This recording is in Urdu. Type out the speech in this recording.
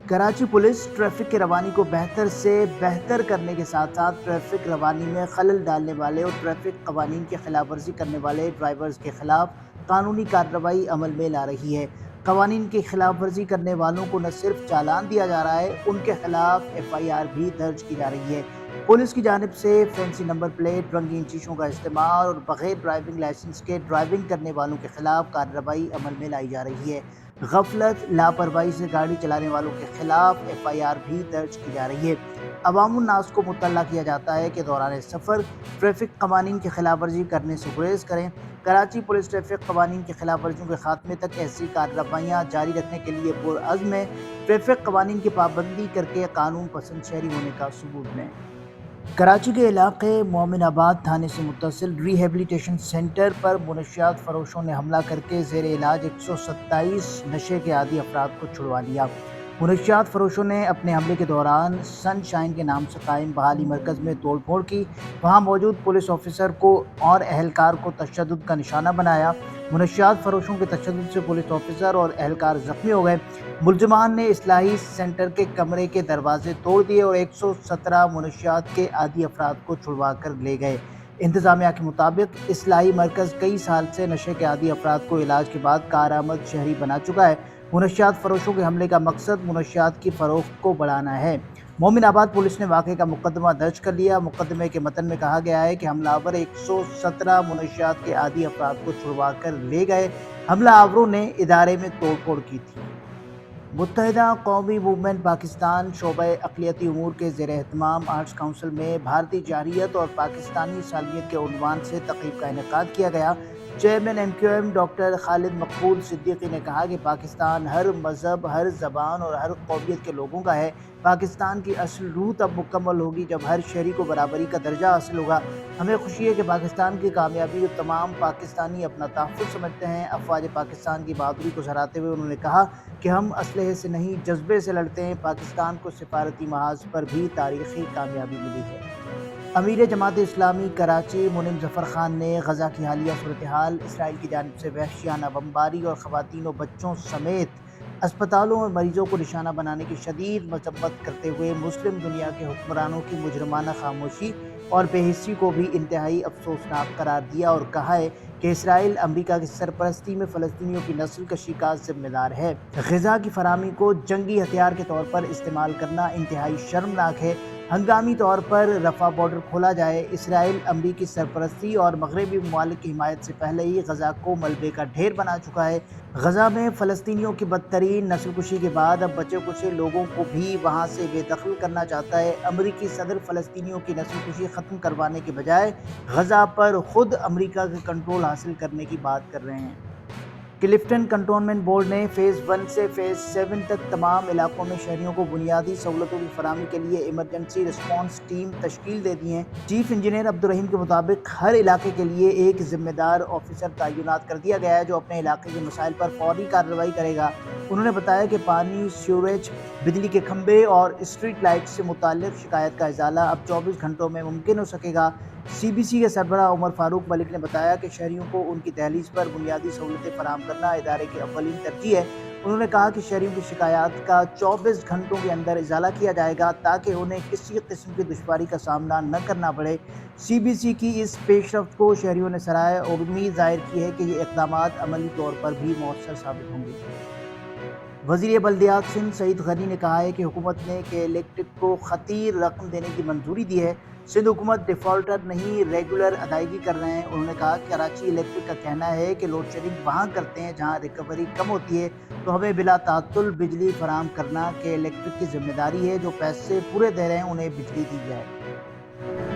کراچی پولیس ٹریفک کی روانی کو بہتر سے بہتر کرنے کے ساتھ ساتھ ٹریفک روانی میں خلل ڈالنے والے اور ٹریفک قوانین کی خلاف ورزی کرنے والے ڈرائیورز کے خلاف قانونی کارروائی عمل میں لا رہی ہے۔ قوانین کی خلاف ورزی کرنے والوں کو نہ صرف چالان دیا جا رہا ہے، ان کے خلاف FIR بھی درج کی جا رہی ہے۔ پولیس کی جانب سے فینسی نمبر پلیٹ، رنگین شیشوں کا استعمال اور بغیر ڈرائیونگ لائسنس کے ڈرائیونگ کرنے والوں کے خلاف کارروائی عمل میں لائی جا رہی ہے۔ غفلت، لاپرواہی سے گاڑی چلانے والوں کے خلاف FIR بھی درج کی جا رہی ہے۔ عوام الناس کو مطلع کیا جاتا ہے کہ دوران سفر ٹریفک قوانین کی خلاف ورزی کرنے سے گریز کریں۔ کراچی پولیس ٹریفک قوانین کی خلاف ورزیوں کے خاتمے تک ایسی کارروائیاں جاری رکھنے کے لیے پرعزم ہے۔ ٹریفک قوانین کی پابندی کر کے قانون پسند شہری ہونے کا ثبوت دیں۔ کراچی کے علاقے مومن آباد تھانے سے متصل ری ہیبلیٹیشن سینٹر پر منشیات فروشوں نے حملہ کر کے زیر علاج 127 نشے کے عادی افراد کو چھڑوا لیا۔ منشیات فروشوں نے اپنے حملے کے دوران سن شائن کے نام سے قائم بحالی مرکز میں توڑ پھوڑ کی، وہاں موجود پولیس آفیسر کو اور اہلکار کو تشدد کا نشانہ بنایا۔ منشیات فروشوں کے تشدد سے پولیس آفیسر اور اہلکار زخمی ہو گئے۔ ملزمان نے اصلاحی سینٹر کے کمرے کے دروازے توڑ دیے اور 117 منشیات کے عادی افراد کو چھڑوا کر لے گئے۔ انتظامیہ کے مطابق اصلاحی مرکز کئی سال سے نشے کے عادی افراد کو علاج کے بعد کارآمد شہری بنا چکا ہے۔ منشیات فروشوں کے حملے کا مقصد منشیات کی فروخت کو بڑھانا ہے۔ مومن آباد پولیس نے واقعے کا مقدمہ درج کر لیا۔ مقدمے کے متن میں کہا گیا ہے کہ حملہ آور 117 منشیات کے عادی افراد کو چھڑوا کر لے گئے۔ حملہ آوروں نے ادارے میں توڑ پھوڑ کی تھی۔ متحدہ قومی موومنٹ پاکستان شعبہ اقلیتی امور کے زیر اہتمام آرٹس کونسل میں بھارتی جارحیت اور پاکستانی سالمیت کے عنوان سے تقریب کا انعقاد کیا گیا۔ چیئرمین MQM ڈاکٹر خالد مقبول صدیقی نے کہا کہ پاکستان ہر مذہب، ہر زبان اور ہر قومیت کے لوگوں کا ہے۔ پاکستان کی اصل روح تب مکمل ہوگی جب ہر شہری کو برابری کا درجہ حاصل ہوگا۔ ہمیں خوشی ہے کہ پاکستان کی کامیابی اور تمام پاکستانی اپنا تحفظ سمجھتے ہیں۔ افواج پاکستان کی بہادری کو سراہتے ہوئے انہوں نے کہا کہ ہم اسلحے سے نہیں جذبے سے لڑتے ہیں۔ پاکستان کو سفارتی محاذ پر بھی تاریخی کامیابی ملی ہے۔ امیر جماعت اسلامی کراچی منم ظفر خان نے غزہ کی حالیہ صورتحال، اسرائیل کی جانب سے وحشیانہ بمباری اور خواتین و بچوں سمیت اسپتالوں اور مریضوں کو نشانہ بنانے کی شدید مذمت کرتے ہوئے مسلم دنیا کے حکمرانوں کی مجرمانہ خاموشی اور بے حسی کو بھی انتہائی افسوسناک قرار دیا اور کہا ہے کہ اسرائیل امریکہ کی سرپرستی میں فلسطینیوں کی نسل کشی کا ذمہ دار ہے۔ غذا کی فراہمی کو جنگی ہتھیار کے طور پر استعمال کرنا انتہائی شرمناک ہے۔ ہنگامی طور پر رفح بارڈر کھولا جائے۔ اسرائیل امریکی سرپرستی اور مغربی ممالک کی حمایت سے پہلے ہی غزہ کو ملبے کا ڈھیر بنا چکا ہے۔ غزہ میں فلسطینیوں کی بدترین نسل کشی کے بعد اب بچے کچے لوگوں کو بھی وہاں سے بے دخل کرنا چاہتا ہے۔ امریکی صدر فلسطینیوں کی نسل کشی ختم کروانے کے بجائے غزہ پر خود امریکہ کے کنٹرول حاصل کرنے کی بات کر رہے ہیں۔ کلفٹن کنٹونمنٹ بورڈ نے فیز 1 سے فیز 7 تک تمام علاقوں میں شہریوں کو بنیادی سہولتوں کی فراہمی کے لیے ایمرجنسی رسپانس ٹیم تشکیل دے دی ہیں۔ چیف انجینئر عبدالرحیم کے مطابق ہر علاقے کے لیے ایک ذمہ دار آفیسر تعینات کر دیا گیا ہے جو اپنے علاقے کے مسائل پر فوری کارروائی کرے گا۔ انہوں نے بتایا کہ پانی، سیوریج، بجلی کے کھمبے اور اسٹریٹ لائٹ سے متعلق شکایت کا ازالہ اب 24 گھنٹوں میں ممکن ہو سکے گا۔ CBC کے سربراہ عمر فاروق ملک نے بتایا کہ شہریوں کو ان کی دہلیز پر بنیادی سہولتیں فراہم کرنا ادارے کی اولین ترجیح ہے۔ انہوں نے کہا کہ شہریوں کی شکایات کا 24 گھنٹوں کے اندر ازالہ کیا جائے گا تاکہ انہیں کسی قسم کی دشواری کا سامنا نہ کرنا پڑے۔ CBC کی اس پیش رفت کو شہریوں نے سراہا اور امید ظاہر کی ہے کہ یہ اقدامات عملی طور پر بھی مؤثر ثابت ہوں گے۔ وزیر بلدیات سندھ سعید غنی نے کہا ہے کہ حکومت نے کے الیکٹرک کو خطیر رقم دینے کی منظوری دی ہے۔ سندھ حکومت ڈیفالٹر نہیں، ریگولر ادائیگی کر رہے ہیں۔ انہوں نے کہا کہ کراچی الیکٹرک کا کہنا ہے کہ لوڈ شیڈنگ وہاں کرتے ہیں جہاں ریکوری کم ہوتی ہے، تو ہمیں بلا تعطل بجلی فراہم کرنا کے الیکٹرک کی ذمہ داری ہے۔ جو پیسے پورے دے رہے ہیں انہیں بجلی دی جائے۔